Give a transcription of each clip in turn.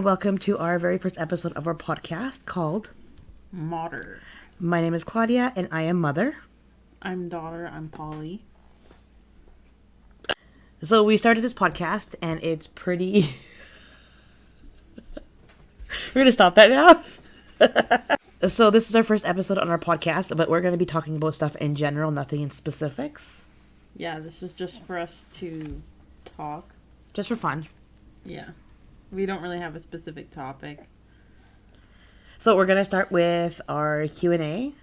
welcome to our very first episode of our podcast called Maughter. My name is Claudia and I am Mother. I'm Daughter. I'm Polly. So we started this podcast and it's pretty... We're going to stop that now. So this is our first episode on our podcast, but we're going to be talking about stuff in general, nothing in specifics. Yeah, this is just for us to talk. Just for fun. Yeah. We don't really have a specific topic. So we're going to start with our Q&A.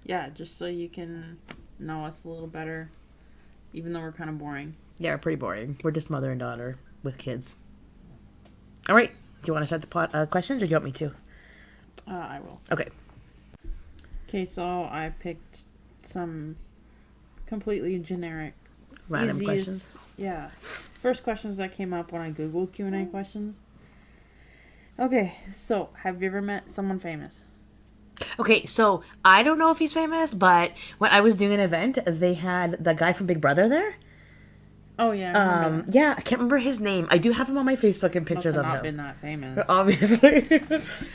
Yeah, just so you can know us a little better, even though we're kind of boring. Yeah, we're pretty boring. We're just mother and daughter with kids. All right. Do you want to start the questions or do you want me to? I will. Okay. Okay, so I picked some completely generic, Random easiest, questions. Yeah. First questions that came up when I Googled Q&A questions. Okay, so have you ever met someone famous? Okay, so I don't know if he's famous, but when I was doing an event, they had the guy from Big Brother there. Oh, yeah. I remember that. Yeah, I can't remember his name. I do have him on my Facebook and pictures Must have of not him. been that famous. Obviously.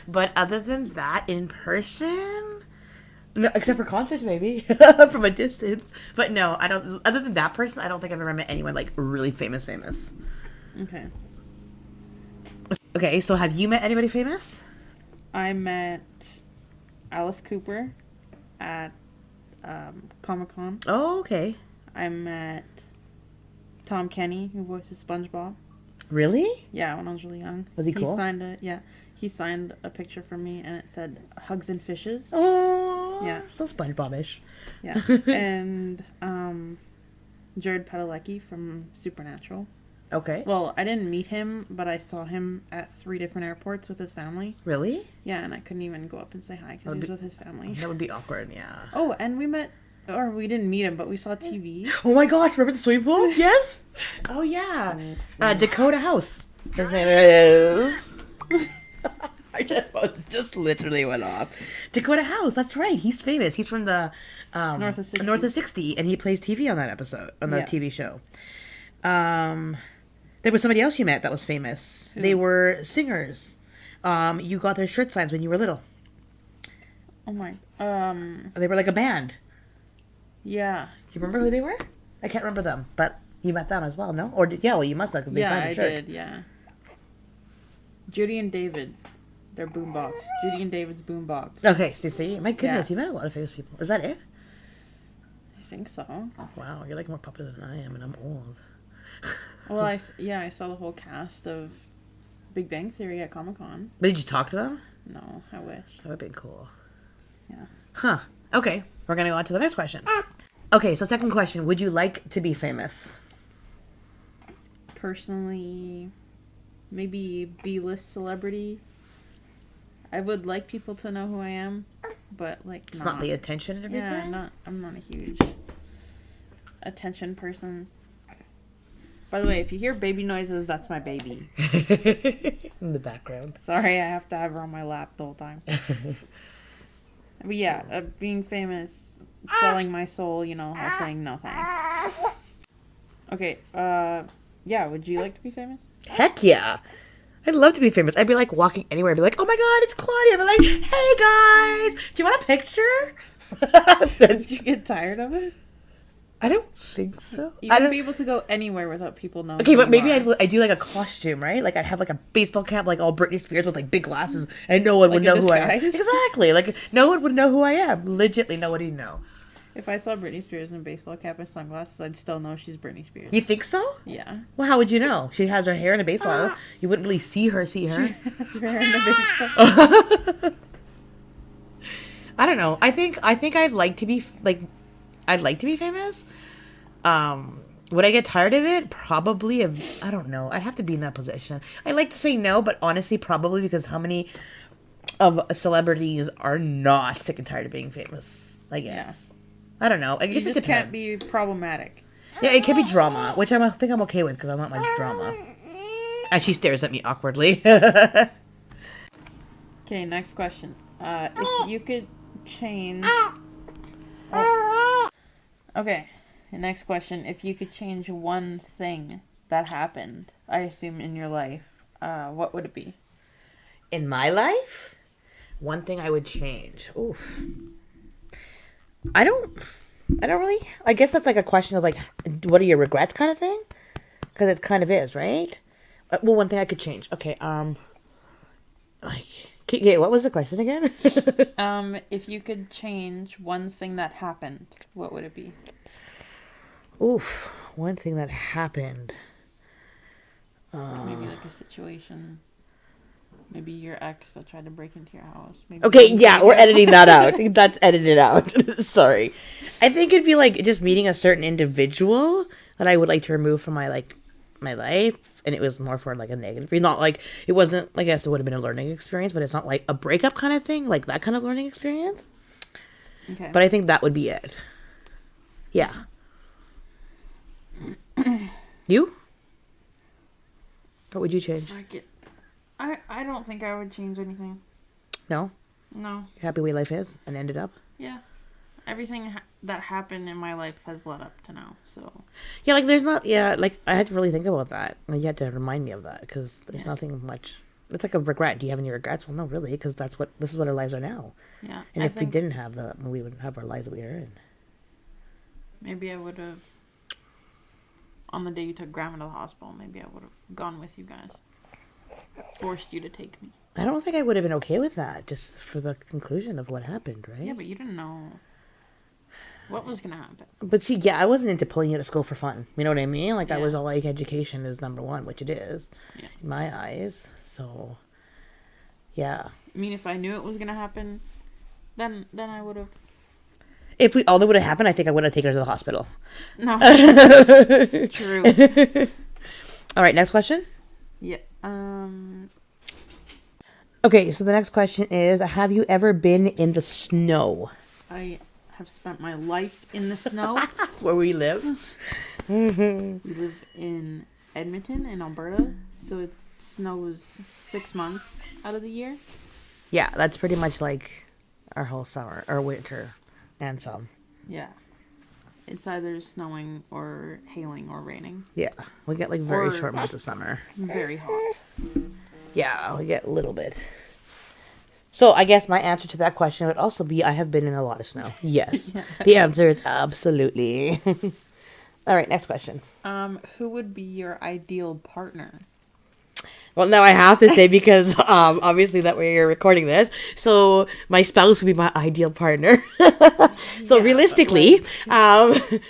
But other than that, in person, no, except for concerts maybe, from a distance. But no, I don't, other than that person, I don't think I've ever met anyone like really famous. Okay. Okay, so have you met anybody famous? I met Alice Cooper at Comic-Con. Oh, okay. I met Tom Kenny, who voices SpongeBob. Really? Yeah, when I was really young. Was he cool? He signed a picture for me, and it said "Hugs and Fishes." Oh, Yeah. So SpongeBob-ish. Yeah, and Jared Padalecki from Supernatural. Okay. Well, I didn't meet him, but I saw him at 3 different airports with his family. Really? Yeah, and I couldn't even go up and say hi because he was with his family. That would be awkward, yeah. Oh, and we didn't meet him, but we saw TV. Oh my gosh, remember the swimming pool? Yes? Oh yeah. Dakota House. His name is... My headphones just literally went off. Dakota House, that's right. He's famous. He's from the North of 60. North of 60, and he plays TV on that episode, on the Yeah. TV show. There was somebody else you met that was famous. Who? They were singers. You got their shirt signs when you were little. Oh my. They were like a band. Yeah. Do you remember who they were? I can't remember them, but you met them as well, no? Or well, you must have because they Yeah, signed I your shirt. did, yeah. Judy and David. Their boombox. Judy and David's boombox. Okay, see? My goodness, Yeah. you met a lot of famous people. Is that it? I think so. Wow, you're like more popular than I am, and I'm old. Well, I saw the whole cast of Big Bang Theory at Comic-Con. But did you talk to them? No, I wish. That would have been cool. Yeah. Huh. Okay, we're going to go on to the next question. Okay, so second question. Would you like to be famous? Personally, maybe B-list celebrity. I would like people to know who I am, but like It's not the attention and everything? Yeah, I'm not a huge attention person. By the way, if you hear baby noises, that's my baby. In the background. Sorry, I have to have her on my lap the whole time. But yeah, being famous, selling my soul, whole thing, no thanks. Okay, yeah, would you like to be famous? Heck yeah. I'd love to be famous. I'd be like walking anywhere. I'd be like, oh my god, it's Claudia. I'd be like, hey guys, do you want a picture? Did you get tired of it? I don't think so. You I wouldn't don't... be able to go anywhere without people knowing. Okay, who but you maybe are. I do like a costume, right? Like I'd have like a baseball cap, like all Britney Spears with like big glasses, and no one would Like know in who I am. disguise? Exactly. Like no one would know who I am. Legitly, nobody would know. If I saw Britney Spears in a baseball cap and sunglasses, I'd still know she's Britney Spears. You think so? Yeah. Well, how would you know? She has her hair in a baseball. You wouldn't really see her. She has her hair in a baseball. I don't know. I think I'd like to be I'd like to be famous. Would I get tired of it? Probably. I don't know. I'd have to be in that position. I like to say no, but honestly, probably because how many of celebrities are not sick and tired of being famous? I guess. I don't know. I guess You it just depends. can't be problematic. Yeah, it can be drama, which I think I'm okay with because I'm not much drama. And she stares at me awkwardly. Okay, next question. If you could change... Oh. Okay, next question. If you could change one thing that happened, I assume in your life, what would it be? In my life, one thing I would change. Oof. I don't. I don't really. I guess that's like a question of like, what are your regrets, kind of thing? Because it kind of is, right? Well, one thing I could change. Okay. Like, okay, what was the question again? If you could change one thing that happened, what would it be? Oof. One thing that happened. Maybe like a situation. Maybe your ex that tried to break into your house. Maybe Okay, you yeah, made we're out. editing that out. That's edited out. Sorry. I think it'd be like just meeting a certain individual that I would like to remove from my life, and it was more for like a negative. Not like it wasn't. I guess it would have been a learning experience, but it's not like a breakup kind of thing, like that kind of learning experience. Okay. But I think that would be it. Yeah. You? What would you change? Like it. I don't think I would change anything. No? No. You're happy where life is and ended up? Yeah. Everything that happened in my life has led up to now. So. Yeah, like there's not. Yeah, like I had to really think about that. Like you had to remind me of that because there's nothing much. It's like a regret. Do you have any regrets? Well, no, really, because this is what our lives are now. Yeah. And I if we think didn't have that, we wouldn't have our lives that we are in. maybe I would have. On the day you took Grandma to the hospital, maybe I would have gone with you guys. Forced you to take me. I don't think I would have been okay with that, just for the conclusion of what happened, right? Yeah, but you didn't know what was gonna happen. But see, yeah, I wasn't into pulling you to school for fun. You know what I mean? Like I Yeah. was all like, education is number one, which it is, Yeah. in my eyes. So, yeah. I mean, if I knew it was gonna happen, then I would have. If we all knew what had happened, I think I would have taken her to the hospital. No. True. All right, next question. Yeah. Okay, so the next question is, have you ever been in the snow? I have spent my life in the snow. Where we live? We live in Edmonton in Alberta, so it snows 6 months out of the year. Yeah, that's pretty much like our whole summer, or winter, and some. Yeah. It's either snowing or hailing or raining. Yeah, we get like very Or- short months of summer. Very hot. Yeah, we get a little bit. So I guess my answer to that question would also be, I have been in a lot of snow. Yes. The answer is absolutely. All right, next question. Who would be your ideal partner? Well, now I have to say, because obviously that way you're recording this, so my spouse would be my ideal partner. So Yeah, realistically, I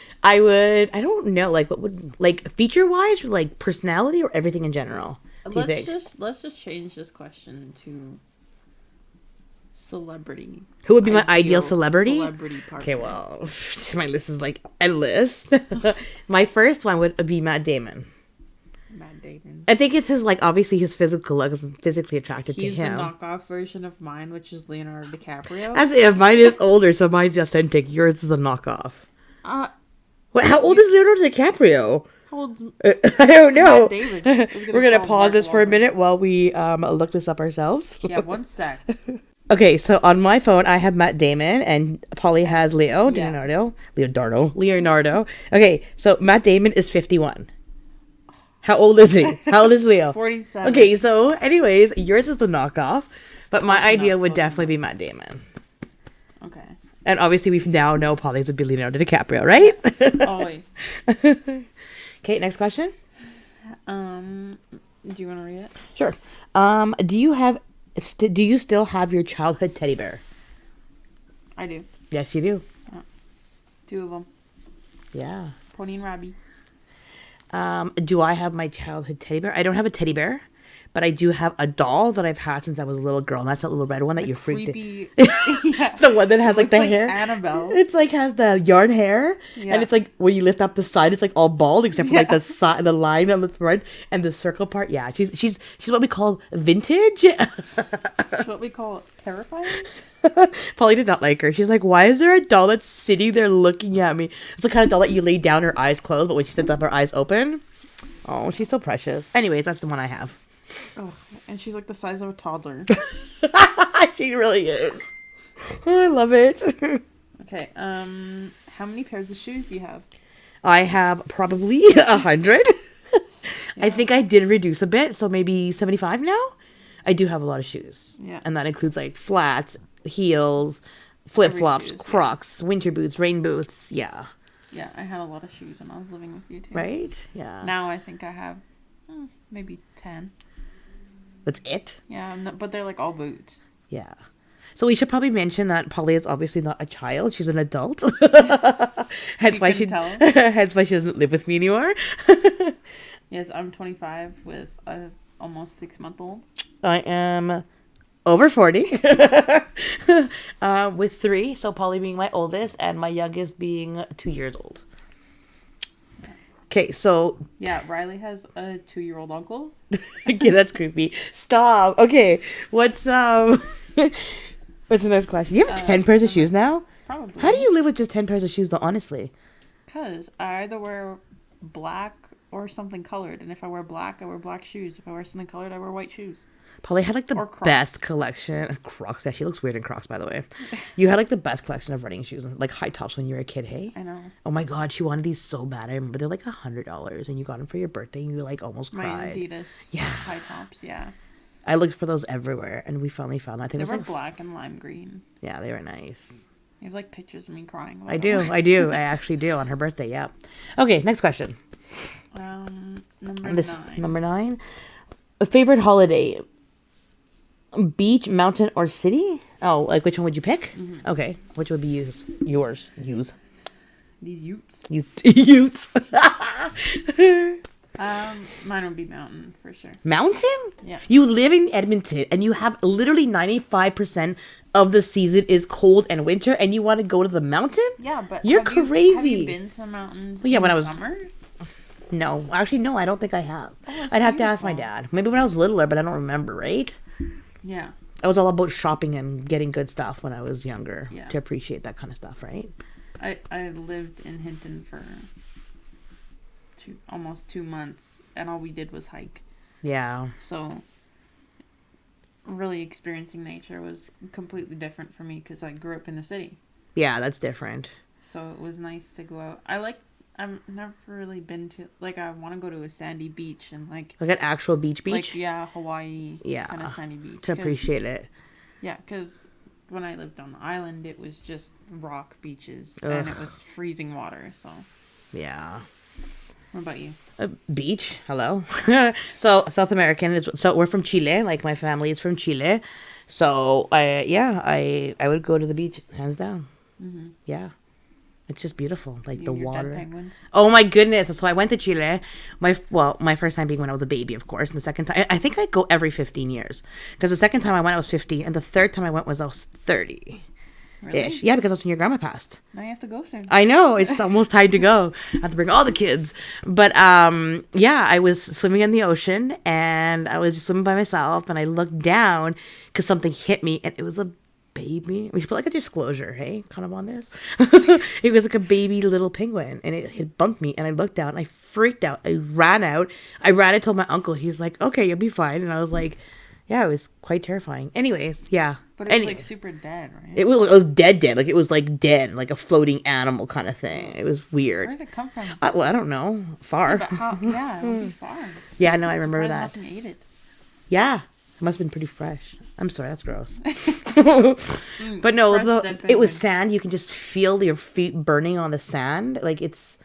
don't know, like what would, like feature wise, or like personality, or everything in general, do you think? Let's just change this question to celebrity. Who would be my ideal celebrity? Celebrity partner. Okay, well, my list is like endless. My first one would be Matt Damon. Matt Damon. I think it's his, like, obviously his physical looks. I'm physically attracted He's to the him. knockoff version of mine, which is Leonardo DiCaprio. As if mine is older, so mine's authentic. Yours is a knockoff. Uh, What? How old is Leonardo DiCaprio? how old's I don't know. Matt Damon? I was We're gonna call him pause Mark this for a Wahlberg. minute while we look this up ourselves. Yeah, one sec. Okay, so on my phone I have Matt Damon and Polly has Yeah. Leonardo. Okay, so Matt Damon is 51. How old is he? How old is Leo? 47. Okay, so anyways, yours is the knockoff, but my Close idea enough, would close definitely be Matt Damon. Okay. And obviously we now know Polly's would be Leonardo DiCaprio, right? Always. Okay, next question. Do you want to read it? Sure. Do you still have your childhood teddy bear? I do. Yes, you do. 2 of them. Yeah. Pony and Robbie. Do I have my childhood teddy bear? I don't have a teddy bear, but I do have a doll that I've had since I was a little girl, and that's that little red one that you freaked. Creepy. Yeah. The one that has like Looks the like hair. Annabelle. It's like has the yarn hair, Yeah. and it's like when you lift up the side, it's like all bald except for like the side, the line on the front, and the circle part. Yeah, she's what we call vintage. That's what we call terrifying. Polly did not like her. She's like, why is there a doll that's sitting there looking at me? It's the kind of doll that you lay down, her eyes closed, but when she sits up, her eyes open. Oh, she's so precious. Anyways, that's the one I have. Oh, and she's like the size of a toddler. She really is. Oh, I love it. Okay. How many pairs of shoes do you have? I have probably 100. I think I did reduce a bit, so maybe 75 now. I do have a lot of shoes. Yeah. And that includes like flats, heels, flip-flops, shoes, yeah. Crocs, winter boots, rain boots. Yeah. Yeah, I had a lot of shoes when I was living with you too. Right? Yeah. Now I think I have maybe 10. That's it? Yeah, but they're like all boots. Yeah. So we should probably mention that Polly is obviously not a child. She's an adult. hence why she tell. hence why she doesn't live with me anymore. Yes, I'm 25 with a almost 6-month-old. I am over 40 with 3. So Polly being my oldest and my youngest being 2 years old. Okay, so Yeah, Riley has a 2-year-old uncle. okay, that's creepy. Stop. Okay, what's what's the next question? You have 10 pairs of shoes now? Probably. How do you live with just 10 pairs of shoes though, honestly? Because I either wear black or something colored. And if I wear black, I wear black shoes. If I wear something colored, I wear white shoes. Polly had like the Or Crocs. best collection. Crocs, yeah, she looks weird in Crocs, by the way. You had like the best collection of running shoes, like high tops when you were a kid, hey? I know. Oh my god, she wanted these so bad. I remember they're like $100 and you got them for your birthday and you like almost My cried. Adidas Yeah. high tops, yeah. I looked for those everywhere and we finally found them. I think They it was were like black and lime green. yeah, they were nice. You have like pictures of me crying. I do. I actually do on her birthday, yeah. Okay, next question. Number 9. Number 9. A favorite holiday? Beach, mountain, or city? Oh, like which one would you pick? Mm-hmm. Okay, which would be yours? These utes. Utes. Mine would be mountain for sure. Mountain? Yeah. You live in Edmonton and you have literally 95% of the season is cold and winter and you want to go to the mountain? Yeah, but You're have crazy. You been to the mountains Well, yeah, in when the I was- summer? No. Actually, no, I don't think I have. that's I'd have to ask my beautiful. dad. Maybe when I was littler, but I don't remember, right? Yeah. I was all about shopping and getting good stuff when I was younger Yeah. to appreciate that kind of stuff, right? I lived in Hinton for almost 2 months, and all we did was hike. Yeah. So really experiencing nature was completely different for me because I grew up in the city. Yeah, that's different. So it was nice to go out. I've never really been to, like, I want to go to a sandy beach and like Like an actual beach. like yeah, Hawaii Yeah, kind of sandy beach. to 'Cause- appreciate it. Yeah, because when I lived on the island, it was just rock beaches and it Ugh. was freezing water. So Yeah. what about you? A beach. Hello. So South American is so we're from Chile. Like my family is from Chile. So I would go to the beach hands down. Mm-hmm. Yeah. It's just beautiful, like You the and your dead water. penguins? Oh my goodness! So I went to Chile. My first time being when I was a baby, of course, and the second time I think I go every 15 years because the second time I went I was 15, and the third time I went was I was 30 Really? ish. Yeah, because that's when your grandma passed. Now you have to go soon. I know it's almost time to go. I have to bring all the kids. But yeah, I was swimming in the ocean and I was just swimming by myself, and I looked down because something hit me, and it was a baby. We should put like a disclosure, hey, kind of on this. It was like a baby little penguin, and it bumped me, and I looked down, and I freaked out. I ran out. I told my uncle. He's like, "Okay, you'll be fine," and I was like, "Yeah, it was quite terrifying." Anyways, yeah. But it was like super dead, right? It was dead, like it was like dead, like a floating animal kind of thing. It was weird. Where did it come from? Well, I don't know. Far. But how? Yeah, it would be far. Yeah, no, I remember Surprised that. nothing ate it. Yeah, it must have been pretty fresh. I'm sorry, that's gross. But no, Fresh dead it was penguin. sand. You can just feel your feet burning on the sand. Like it's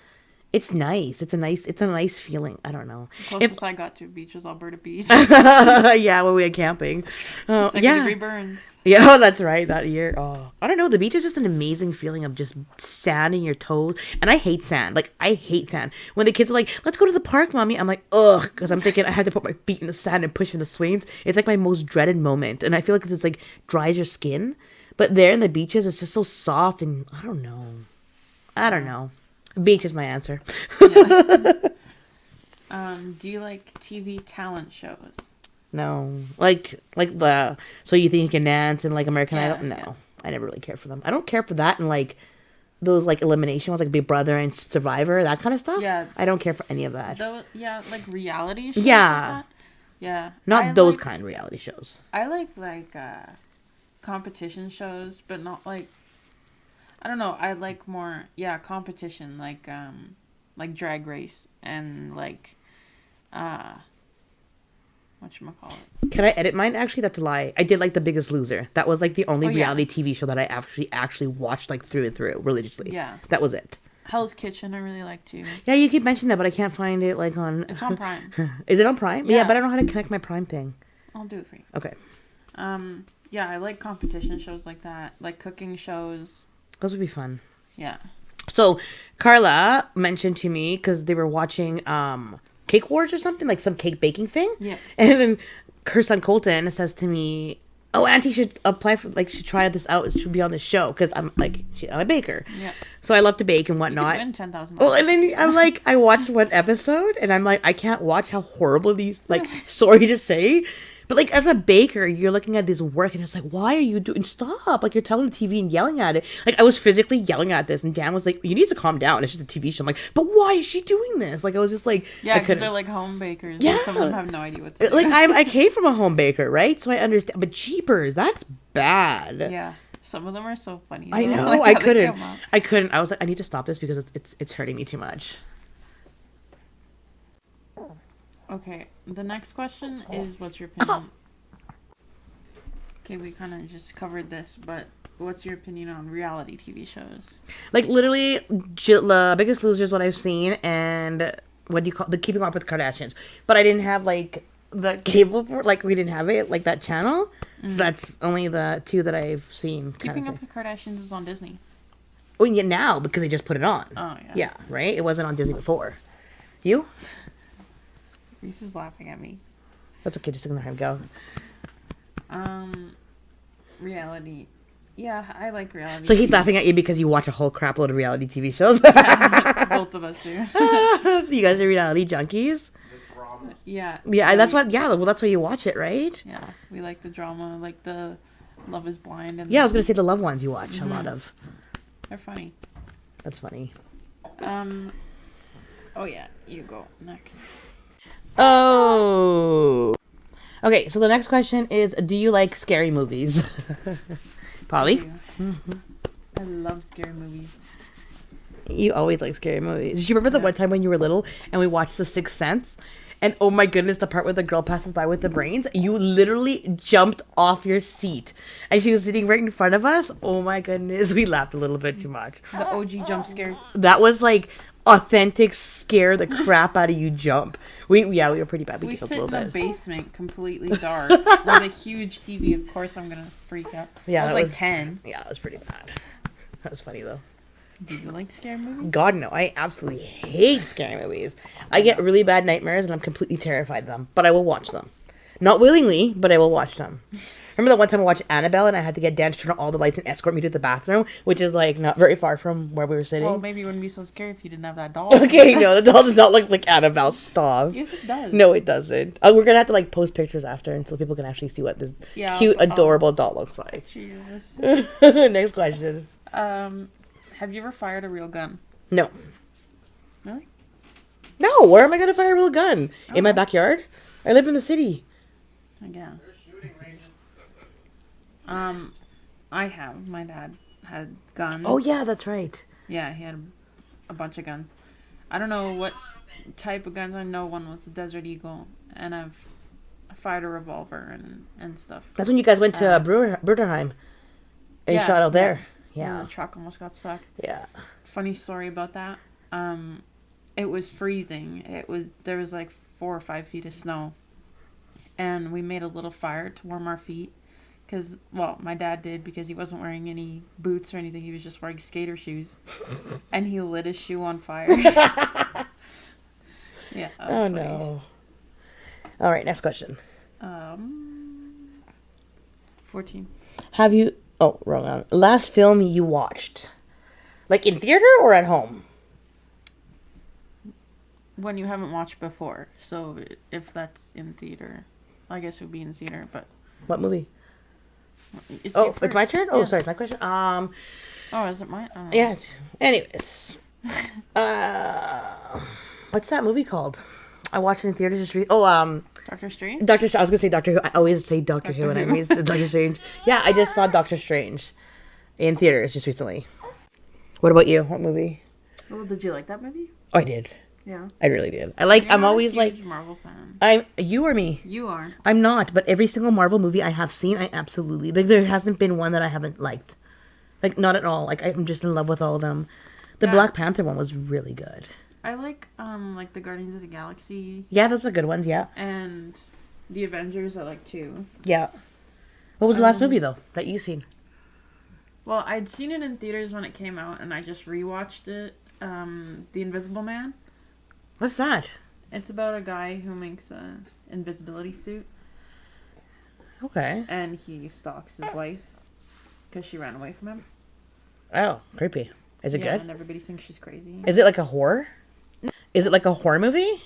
nice. It's a nice feeling. I don't know. Closest I got to a beach was Alberta Beach. Yeah, when we went camping. Second Yeah. degree burns. Yeah, oh, that's right. That year. Oh, I don't know. The beach is just an amazing feeling of just sand in your toes. And I hate sand. Like, I hate sand. When the kids are like, let's go to the park, mommy. I'm like, ugh. Because I'm thinking I have to put my feet in the sand and push in the swings. It's like my most dreaded moment. And I feel like it's like dries your skin. But there in the beaches, it's just so soft. And I don't know. Beach is my answer. Yeah. Do you like TV talent shows? No. Like the, so you think you can dance and like American Yeah, Idol? No. yeah. I never really care for them. I don't care for that and like those like elimination ones, like Big Brother and Survivor, that kind of stuff. Yeah. I don't care for any of that. Yeah, like reality shows. Yeah. Like that? Yeah. Not I those like- kind of reality shows. I like competition shows, but not like, I don't know. I like more competition like Drag Race and like whatchamacallit. Can I edit mine? Actually, that's a lie. I did like The Biggest Loser. That was like the only Oh, yeah. reality TV show that I actually watched like through and through religiously. Yeah. That was it. Hell's Kitchen I really like too. Yeah, you keep mentioning that, but I can't find it like on. It's on Prime. Is it on Prime? Yeah, Yeah. but I don't know how to connect my Prime thing. I'll do it for you. Okay. Yeah, I like competition shows like that, like cooking shows. Those would be fun. Yeah. So Carla mentioned to me because they were watching Cake Wars or something, like some cake baking thing. Yeah. And then her son Colton says to me, "Oh, Auntie should apply for should try this out. It should be on this show because I'm I'm a baker. Yeah. So I love to bake and You whatnot." could win $10,000. Oh, and then I'm like, I watched one episode and I'm like, I can't watch how horrible these, sorry to say, but like as a baker, you're looking at this work and it's like, why are you doing, stop. Like you're telling the TV and yelling at it. Like I was physically yelling at this and Dan was like, you need to calm down. It's just a TV show. I'm like, but why is she doing this? Like I was just like, Yeah, I because couldn't. they're like home bakers. Yeah. Yeah. Some of them have no idea what to do. Like I came from a home baker, right? So I understand, but jeepers, that's bad. Yeah. Some of them are so funny. I though. know. Like, I how they couldn't. come up. I couldn't. I was like, I need to stop this because it's hurting me too much. Okay, the next question is what's your opinion? Okay, we kind of just covered this, but what's your opinion on reality TV shows? Like literally, Biggest Loser is what I've seen, and what do you call the Keeping Up with Kardashians? But I didn't have like the cable for we didn't have it like that channel, so that's only the two that I've seen. Keeping Up with Kardashians is on Disney. Oh yeah, now because they just put it on. Oh yeah. Yeah, right. It wasn't on Disney before. You? Reese is laughing at me. That's okay. Just let him go. Reality. Yeah, I like reality. So he's TV. laughing at you because you watch a whole crap load of reality TV shows. Both of us do. You guys are reality junkies. Yeah. Yeah, that's what. Yeah, well, that's why you watch it, right? Yeah, we like the drama, like the Love Is Blind, and Yeah, I was gonna say the loved ones you watch a lot of. they're funny. That's funny. Oh yeah, you go next. Oh. Okay, so the next question is: do you like scary movies? Polly, I love scary movies. you always like scary movies. Do you remember the one time when you were little and we watched The Sixth Sense? And oh my goodness, the part where the girl passes by with the brains, you literally jumped off your seat. And she was sitting right in front of us. Oh my goodness, we laughed a little bit too much. The OG jump scare. That was like authentic scare the crap out of you jump. We were pretty bad. We We giggled sit a in little a bit. basement, completely dark, with a huge TV. Of course, I'm gonna freak out. Yeah, I was that like was- 10. Yeah, it was pretty bad. That was funny though. Do you like scary movies? God no, I absolutely hate scary movies. I get really bad nightmares and I'm completely terrified of them. But I will watch them. Not willingly, but I will watch them. Remember that one time I watched Annabelle and I had to get Dan to turn on all the lights and escort me to the bathroom, which is like not very far from where we were sitting. Well, maybe it wouldn't be so scary if you didn't have that doll. Okay, no, the doll does not look like Annabelle. Stop. Yes, it does. No, it doesn't. We're gonna have to like post pictures after, and so people can actually see what this cute, I'll- adorable doll looks like. Jesus. Next question. Have you ever fired a real gun? No, Really? no. Where am I gonna fire a real gun? In my Okay. backyard? I live in the city. I guess. I have. My dad had guns. Oh yeah, that's right. Yeah, he had a bunch of guns. I don't know what type of guns. I know one was a Desert Eagle, and I've fired a revolver and stuff. That's when you guys went to Bruderheim and Yeah, shot out there. And Yeah, the truck almost got stuck. yeah. Funny story about that. It was freezing. There was like 4 or 5 feet of snow, and we made a little fire to warm our feet. Because, well, my dad did because he wasn't wearing any boots or anything. He was just wearing skater shoes. And he lit his shoe on fire. Yeah. that was Oh funny. no. All right, next question. 14. Have you? Oh, wrong one. Last film you watched, like in theater or at home? When you haven't watched before. So if that's in theater, I guess it would be in theater, but... What movie? It's Oh, your it's first. my turn. Oh, Yeah. sorry, it's my question. Oh, is it mine? Oh. Yeah. Anyways, what's that movie called? I watched it in theaters just Doctor Strange? Doctor. I was gonna say Doctor Who. I always say Doctor Who when I read Doctor Strange. Yeah, I just saw Doctor Strange in theaters just recently. What about you? What movie? Oh, did you like that movie? Oh, I did. Yeah. I really did. I'm You're always not a huge like, Marvel fan. you or me? You are. I'm not, but every single Marvel movie I have seen, I absolutely, like, there hasn't been one that I haven't liked. Like, not at all. Like, I'm just in love with all of them. The Yeah. Black Panther one was really good. I like the Guardians of the Galaxy Yeah, those are good ones, yeah. and the Avengers. I like too. Yeah. What was the last movie, though, that you seen? Well, I'd seen it in theaters when it came out, and I just rewatched it. The Invisible Man. What's that? It's about a guy who makes a invisibility suit, Okay. and he stalks his wife because she ran away from him. Oh, creepy. Is it Yeah, good? and everybody thinks she's crazy. Is it like a horror? Is it like a horror movie?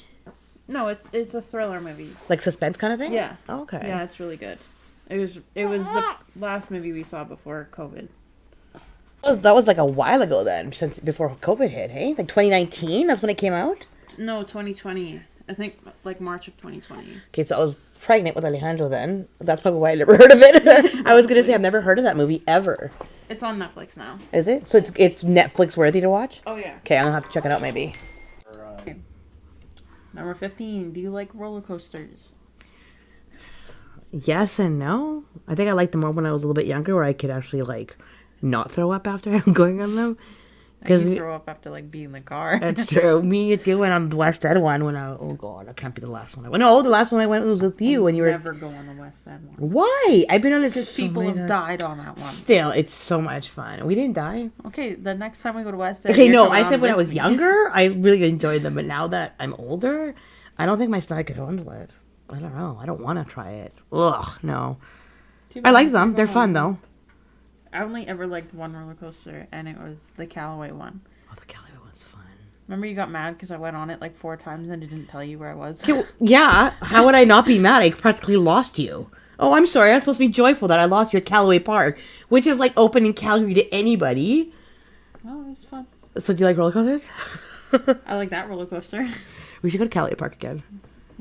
No, it's a thriller movie. Like suspense kind of thing? Yeah. Okay. Yeah, it's really good. It was the last movie we saw before COVID. That was like a while ago then, since before COVID hit, hey? Like 2019? That's when it came out? No, 2020. I think like March of 2020. Okay, so I was pregnant with Alejandro then. That's probably why I never heard of it. I was going to say I've never heard of that movie ever. It's on Netflix now. Is it? So it's Netflix worthy to watch? Oh yeah. Okay, I'm going to have to check it out maybe. Okay. Number 15. Do you like roller coasters? Yes and no. I think I liked them more when I was a little bit younger where I could actually like not throw up after I'm going on them. Because you throw up after like being in the car. That's true. Me and you went on the West End one when oh god, I can't be the last one I went. No, the last one I went was with you when you were. Never go on the West End one. Why? I've been on it Because so people many have times. died on that one. Still, it's so much fun. We didn't die. Okay, the next time we go to West End. Okay, you're no, coming I on said when I with was me. younger, I really enjoyed them, but now that I'm older, I don't think my stomach could handle it. I don't know. I don't want to try it. Ugh, no. Too I bad, like them. you're They're going fun on- though. I only ever liked one roller coaster, and it was the Callaway one. Oh, the Cali one's fun. Remember you got mad because I went on it like 4 times and didn't tell you where I was? Yeah, how would I not be mad? I practically lost you. Oh, I'm sorry. I was supposed to be joyful that I lost you at Callaway Park, which is like open in Calgary to anybody. Oh, it was fun. So do you like roller coasters? I like that roller coaster. We should go to Callaway Park again.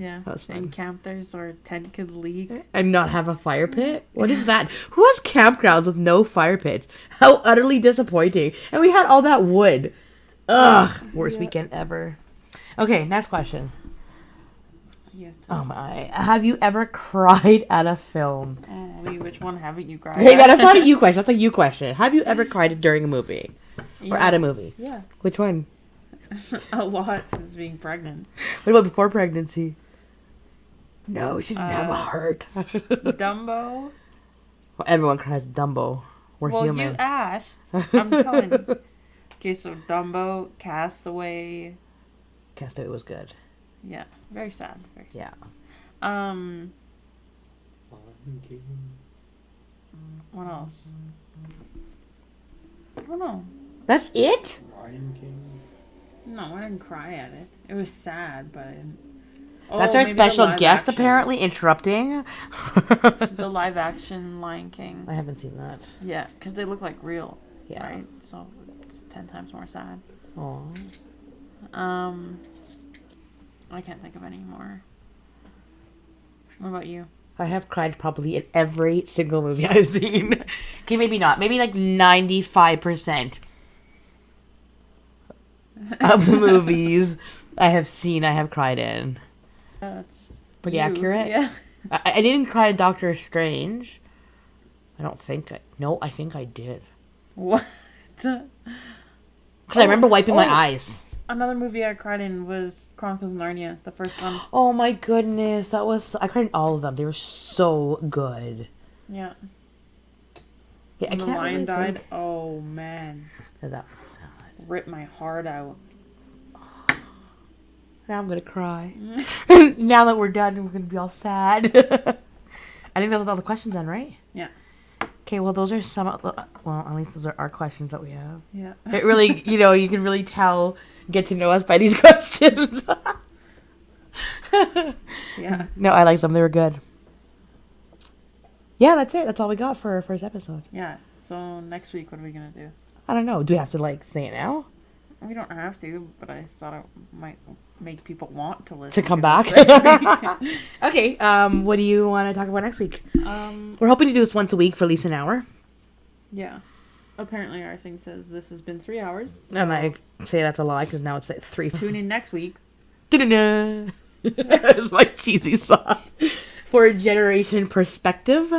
Yeah. That was fun. And camp there's or tent could leak. And not have a fire pit? What is that? Who has campgrounds with no fire pits? How utterly disappointing. And we had all that wood. Ugh. Worst weekend ever. Okay, next question. Yeah. Oh my. Have you ever cried at a film? Oh, wait, which one haven't you cried? Hey, at? that's not a you question. That's a you question. Have you ever cried during a movie? Or at a movie? Yeah. Which one? A lot since being pregnant. What about before pregnancy? No, she didn't have a heart. Dumbo. Well, everyone cries at Dumbo. We're Well, human. you asked. I'm telling you. Okay, so Dumbo, Castaway. Castaway was good. Yeah, very sad. Very sad. Yeah. What else? I don't know. That's it? No, I didn't cry at it. It was sad, but I didn't. That's Oh, our maybe the special live guest, action. apparently, interrupting. The live action Lion King. I haven't seen that. Yeah, because they look like real. Yeah. Right? So it's 10 times more sad. Aw. I can't think of any more. What about you? I have cried probably in every single movie I've seen. Okay, maybe not. Maybe like 95% of the movies I have seen, I have cried in. That's Pretty accurate? Yeah. I didn't cry in Doctor Strange. I don't think No, I think I did. What? Because I remember wiping my eyes. Another movie I cried in was Chronicles of Narnia, the first one. Oh my goodness, that was... I cried in all of them. They were so good. Yeah. Yeah, When I the can't lion really died, think oh man. that was sad. Ripped my heart out. Now I'm gonna cry. Now that we're done, we're gonna be all sad. I think that was all the questions then, right? Yeah. Okay, well, those are some of the... Well, at least those are our questions that we have. Yeah. It really, you can really get to know us by these questions. Yeah. No, I liked them. They were good. Yeah, that's it. That's all we got for our first episode. Yeah. So next week, what are we gonna do? I don't know. Do we have to, say it now? We don't have to, but I thought it might make people want to listen. To come this back? next week. Okay, what do you want to talk about next week? Um, We're hoping to do this once a week for at least an hour. yeah. Apparently, our thing says this has been 3 hours. And I say that's a lie because now it's at 3. Tune in next week Da-da-da. That's my cheesy song. For a generation perspective.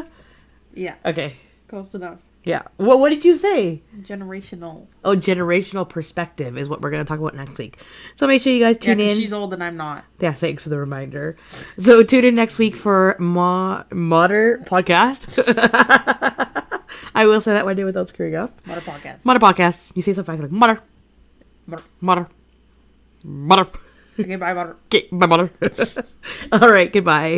Yeah. Okay. Close enough. Yeah. What did you say? Generational. Oh, generational perspective is what we're going to talk about next week. So make sure you guys tune in. She's old and I'm not. Yeah, thanks for the reminder. So tune in next week for Maughter podcast. I will say that one day without screwing up. Maughter podcast. Maughter podcast. You say so fast like Maughter. Maughter. Maughter. Okay, bye, Maughter. Okay, bye, Maughter. All right, goodbye.